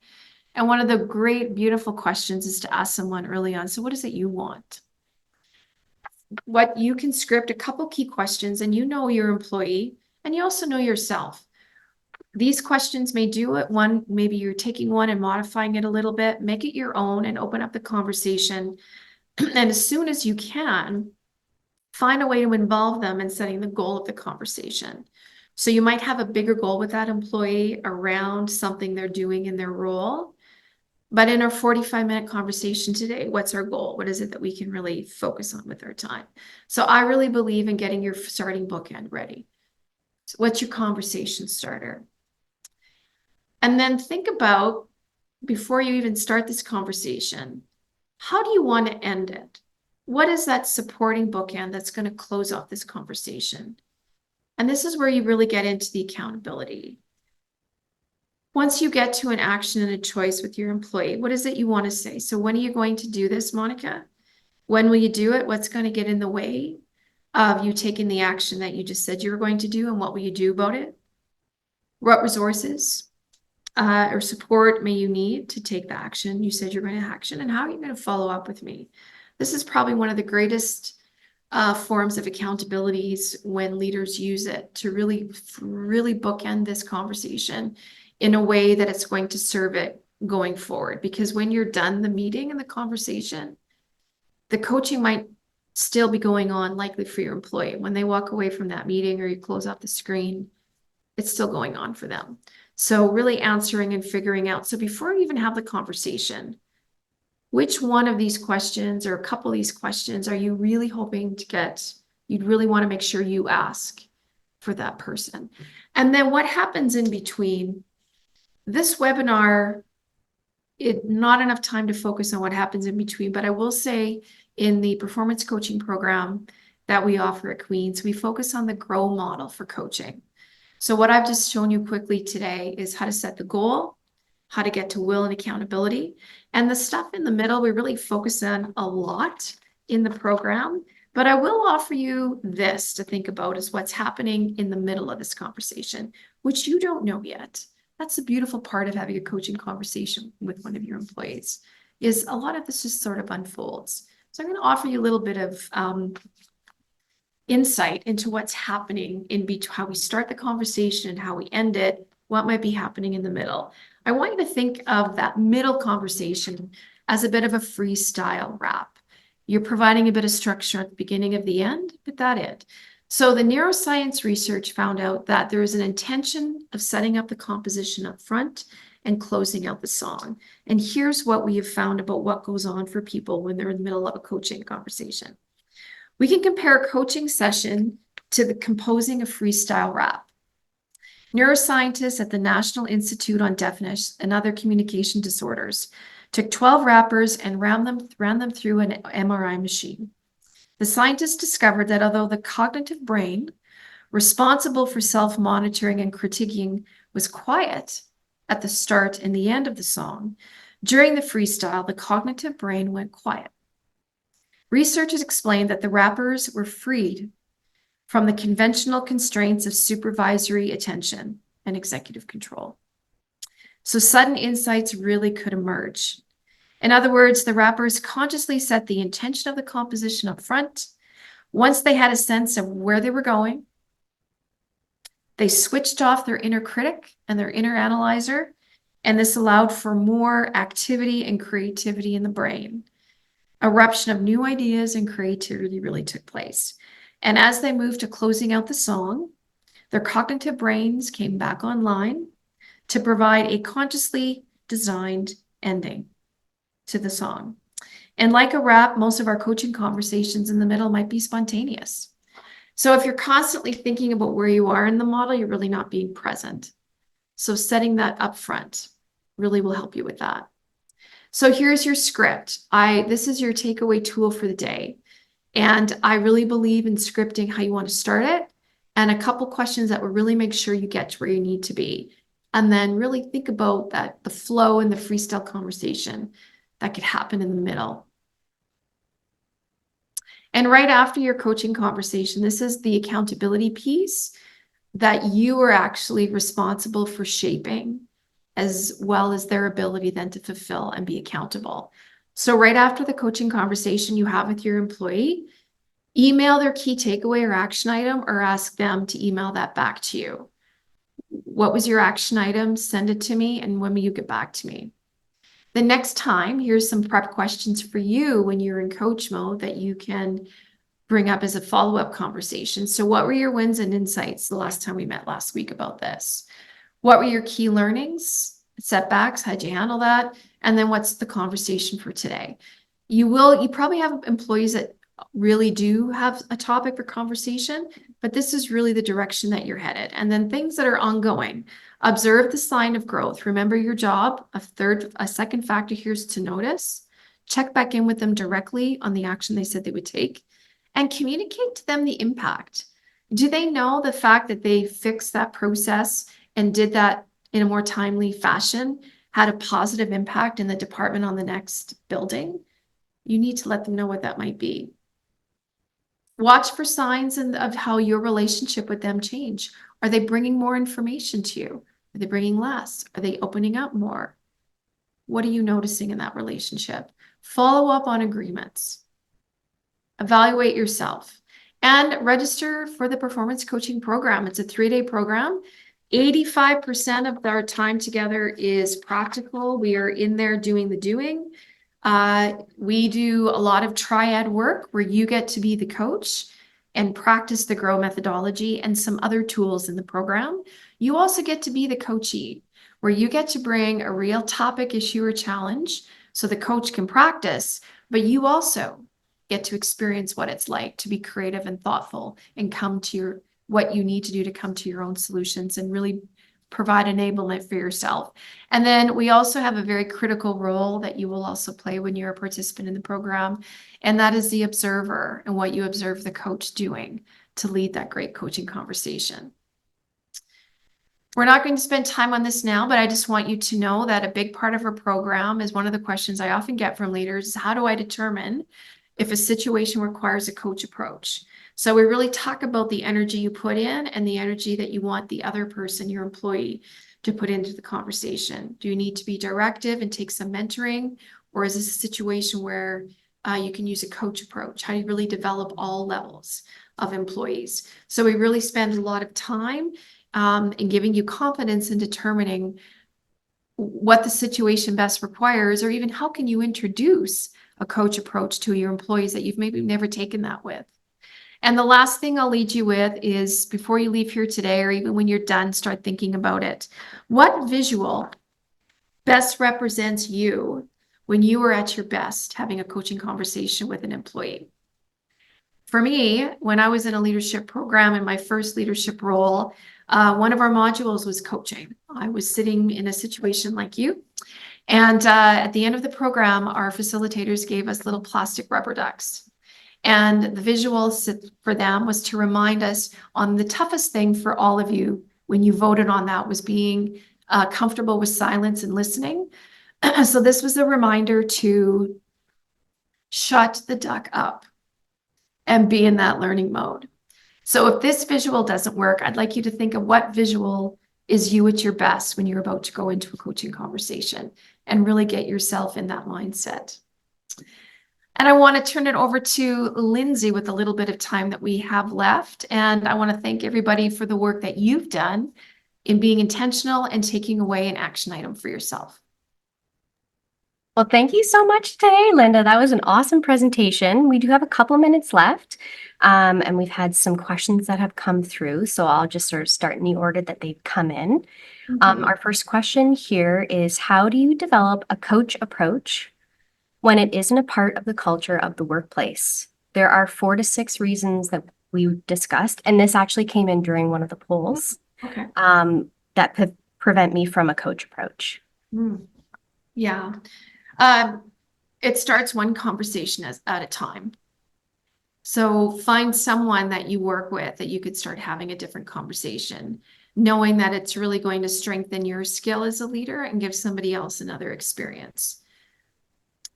And one of the great, beautiful questions is to ask someone early on, so what is it you want? What you can script a couple key questions, and you know your employee, and you also know yourself. These questions may do it. One, maybe you're taking one and modifying it a little bit, make it your own and open up the conversation. And as soon as you can, find a way to involve them in setting the goal of the conversation. So you might have a bigger goal with that employee around something they're doing in their role. But in our 45-minute conversation today, what's our goal? What is it that we can really focus on with our time? So I really believe in getting your starting bookend ready. So what's your conversation starter? And then think about, before you even start this conversation, how do you want to end it? What is that supporting bookend that's going to close off this conversation? And this is where you really get into the accountability. Once you get to an action and a choice with your employee, what is it you want to say? So when are you going to do this, Monica? When will you do it? What's going to get in the way of you taking the action that you just said you were going to do? And what will you do about it? What resources or support may you need to take the action you said you're going to action? And how are you going to follow up with me? This is probably one of the greatest forms of accountabilities when leaders use it to really bookend this conversation in a way that it's going to serve it going forward. Because when you're done the meeting and the conversation, the coaching might still be going on likely for your employee. When they walk away from that meeting or you close off the screen, it's still going on for them. So really answering and figuring out. So before you even have the conversation, which one of these questions or a couple of these questions are you really hoping to get? You'd really want to make sure you ask for that person. And then what happens in between? This webinar, not enough time to focus on what happens in between, but I will say in the performance coaching program that we offer at Queen's, we focus on the GROW model for coaching. So what I've just shown you quickly today is how to set the goal, how to get to will and accountability. And the stuff in the middle, we really focus on a lot in the program. But I will offer you this to think about is what's happening in the middle of this conversation, which you don't know yet. That's the beautiful part of having a coaching conversation with one of your employees, is a lot of this just sort of unfolds. So I'm going to offer you a little bit of insight into what's happening in between, how we start the conversation and how we end it, what might be happening in the middle. I want you to think of that middle conversation as a bit of a freestyle wrap. You're providing a bit of structure at the beginning of the end, but that's it. So the neuroscience research found out that there is an intention of setting up the composition up front and closing out the song. And here's what we have found about what goes on for people when they're in the middle of a coaching conversation. We can compare a coaching session to the composing a freestyle rap. Neuroscientists at the National Institute on Deafness and Other Communication Disorders took 12 rappers and ran them through an MRI machine. The scientists discovered that although the cognitive brain, responsible for self-monitoring and critiquing, was quiet at the start and the end of the song, during the freestyle, the cognitive brain went quiet. Researchers explained that the rappers were freed from the conventional constraints of supervisory attention and executive control. So sudden insights really could emerge. In other words, the rappers consciously set the intention of the composition up front. Once they had a sense of where they were going, they switched off their inner critic and their inner analyzer, and this allowed for more activity and creativity in the brain. Eruption of new ideas and creativity really took place. And as they moved to closing out the song, their cognitive brains came back online to provide a consciously designed ending to the song. And like a rap, most of our coaching conversations in the middle might be spontaneous. So if you're constantly thinking about where you are in the model, you're really not being present. So setting that up front really will help you with that. So here's your script. This is your takeaway tool for the day. And I really believe in scripting how you want to start it and a couple questions that will really make sure you get to where you need to be. And then really think about the flow and the freestyle conversation that could happen in the middle. And right after your coaching conversation, this is the accountability piece that you are actually responsible for shaping, as well as their ability then to fulfill and be accountable. So right after the coaching conversation you have with your employee, email their key takeaway or action item, or ask them to email that back to you. What was your action item? Send it to me, and when will you get back to me? The next time, here's some prep questions for you when you're in coach mode that you can bring up as a follow-up conversation. So what were your wins and insights the last time we met last week about this? What were your key learnings, setbacks? How'd you handle that? And then what's the conversation for today? You probably have employees that really do have a topic for conversation, but this is really the direction that you're headed. And then things that are ongoing. Observe the sign of growth. Remember your job. A second factor here is to notice. Check back in with them directly on the action they said they would take, and communicate to them the impact. Do they know the fact that they fixed that process and did that in a more timely fashion had a positive impact in the department on the next building? You need to let them know what that might be. Watch for signs of how your relationship with them change. Are they bringing more information to you? Are they bringing less? Are they opening up more? What are you noticing in that relationship? Follow up on agreements. Evaluate yourself, and register for the performance coaching program. It's a 3-day program. 85% of our time together is practical. We are in there doing the doing. We do a lot of triad work where you get to be the coach and practice the GROW methodology and some other tools in the program. You also get to be the coachee, where you get to bring a real topic, issue, or challenge so the coach can practice, but you also get to experience what it's like to be creative and thoughtful and come to what you need to do to come to your own solutions and really provide enablement for yourself. And then we also have a very critical role that you will also play when you're a participant in the program, and that is the observer and what you observe the coach doing to lead that great coaching conversation. We're not going to spend time on this now, but I just want you to know that a big part of our program is one of the questions I often get from leaders is, how do I determine if a situation requires a coach approach? So we really talk about the energy you put in and the energy that you want the other person, your employee, to put into the conversation. Do you need to be directive and take some mentoring? Or is this a situation where you can use a coach approach? How do you really develop all levels of employees? So we really spend a lot of time in giving you confidence in determining what the situation best requires, or even how can you introduce a coach approach to your employees that you've maybe never taken that with. And the last thing I'll lead you with is, before you leave here today, or even when you're done, start thinking about it. What visual best represents you when you are at your best having a coaching conversation with an employee? For me, when I was in a leadership program in my first leadership role, one of our modules was coaching. I was sitting in a situation like you. And at the end of the program, our facilitators gave us little plastic rubber ducks. And the visual for them was to remind us on the toughest thing for all of you when you voted on that was being comfortable with silence and listening. So this was a reminder to shut the duck up and be in that learning mode. So if this visual doesn't work, I'd like you to think of what visual is you at your best when you're about to go into a coaching conversation, and really get yourself in that mindset. And I want to turn it over to Lindsay with a little bit of time that we have left. And I want to thank everybody for the work that you've done in being intentional and taking away an action item for yourself. Well, thank you so much today, Linda. That was an awesome presentation. We do have a couple minutes left, and we've had some questions that have come through. So I'll just sort of start in the order that they've come in. Our first question here is, how do you develop a coach approach when it isn't a part of the culture of the workplace? There are 4 to 6 reasons that we discussed, and this actually came in during one of the polls, Okay. that prevent me from a coach approach. Yeah. It starts one conversation at a time. So find someone that you work with that you could start having a different conversation, knowing that it's really going to strengthen your skill as a leader and give somebody else another experience.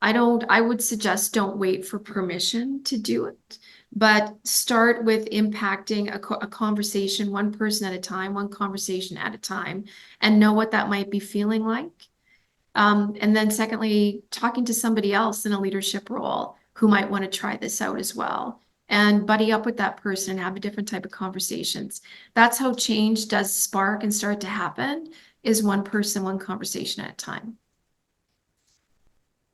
I would suggest don't wait for permission to do it, but start with impacting a conversation, one person at a time, one conversation at a time, and know what that might be feeling like. And then secondly, talking to somebody else in a leadership role who might want to try this out as well. And buddy up with that person and have a different type of conversations. That's how change does spark and start to happen, is one person, one conversation at a time.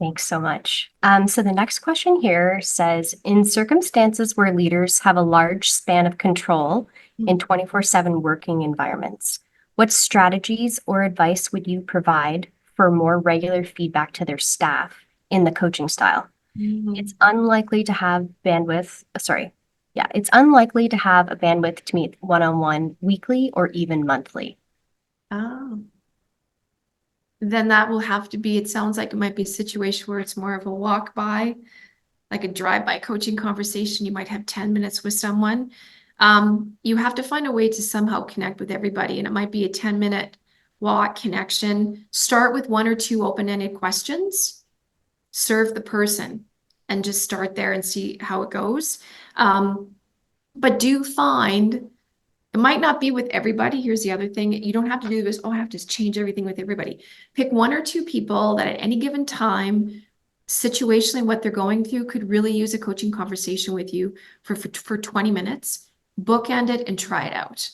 Thanks so much. So the next question here says, in circumstances where leaders have a large span of control in 24/7 working environments, what strategies or advice would you provide for more regular feedback to their staff in the coaching style? It's unlikely to have bandwidth, it's unlikely to have a bandwidth to meet one-on-one weekly or even monthly. Oh. Then that will have to be, it sounds like it might be a situation where it's more of a walk by, like a drive-by coaching conversation. You might have 10 minutes with someone. You have to find a way to somehow connect with everybody, and it might be a 10-minute walk connection. Start with one or two open-ended questions, serve the person, and just start there and see how it goes. But do find it might not be with everybody. Here's the other thing. You don't have to do this. Oh, I have to change everything with everybody. Pick one or two people that at any given time, situationally, what they're going through could really use a coaching conversation with you for 20 minutes. Bookend it and try it out.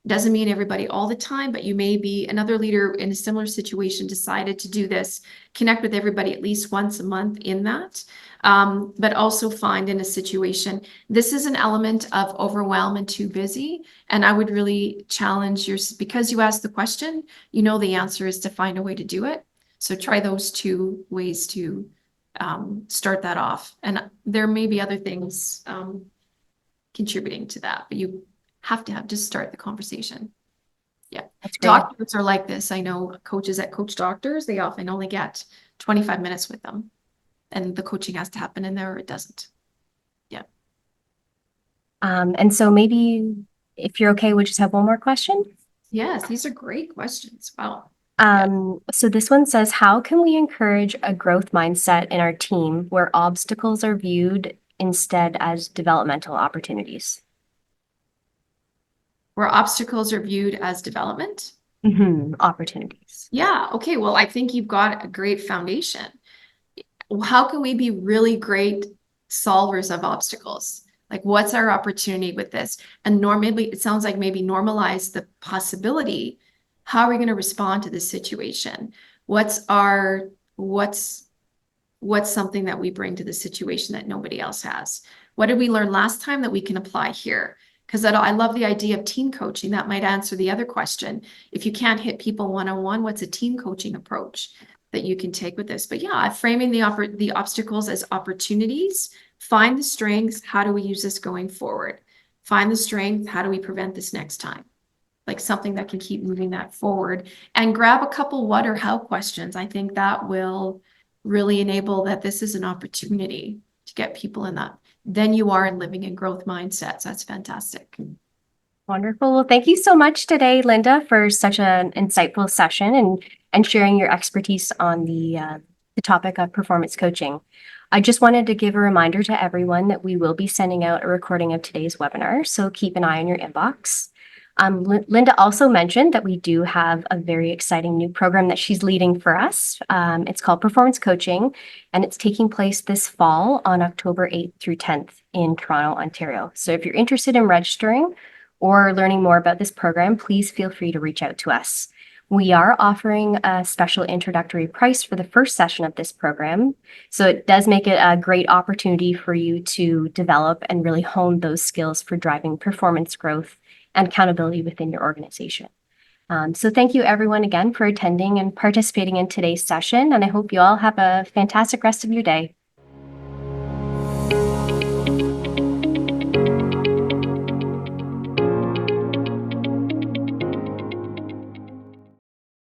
Doesn't mean everybody all the time, but you may be another leader in a similar situation decided to do this, connect with everybody at least once a month in that. But also find in a situation, this is an element of overwhelm and too busy. And I would really challenge because you asked the question, you know, the answer is to find a way to do it. So try those two ways to start that off. And there may be other things contributing to that, but you have to just start the conversation. Yeah. That's great. Doctors are like this. I know coaches that coach doctors, they often only get 25 minutes with them. And the coaching has to happen in there or it doesn't. Yeah. And so maybe if you're okay, we just have one more question. Yes, these are great questions. Wow. So this one says, how can we encourage a growth mindset in our team where obstacles are viewed instead as developmental opportunities? Where obstacles are viewed as development? Opportunities. Yeah. Okay. Well, I think you've got a great foundation. How can we be really great solvers of obstacles? Like, what's our opportunity with this? And normally, it sounds like maybe normalize the possibility. How are we going to respond to this situation? What's something that we bring to the situation that nobody else has? What did we learn last time that we can apply here? Because I love the idea of team coaching. That might answer the other question. If you can't hit people one-on-one, what's a team coaching approach that you can take with this? But yeah, framing the obstacles as opportunities, find the strengths. How do we use this going forward? Find the strength. How do we prevent this next time? Like something that can keep moving that forward, and grab a couple what or how questions. I think that will really enable that this is an opportunity to get people in that. Then you are living in growth mindsets. That's fantastic. Wonderful. Well, thank you so much today, Linda, for such an insightful session and sharing your expertise on the topic of performance coaching. I just wanted to give a reminder to everyone that we will be sending out a recording of today's webinar, so keep an eye on your inbox. Linda also mentioned that we do have a very exciting new program that she's leading for us. It's called Performance Coaching, and it's taking place this fall on October 8th through 10th in Toronto, Ontario. So if you're interested in registering or learning more about this program, please feel free to reach out to us. We are offering a special introductory price for the first session of this program. So it does make it a great opportunity for you to develop and really hone those skills for driving performance growth and accountability within your organization. So thank you everyone again for attending and participating in today's session, and I hope you all have a fantastic rest of your day.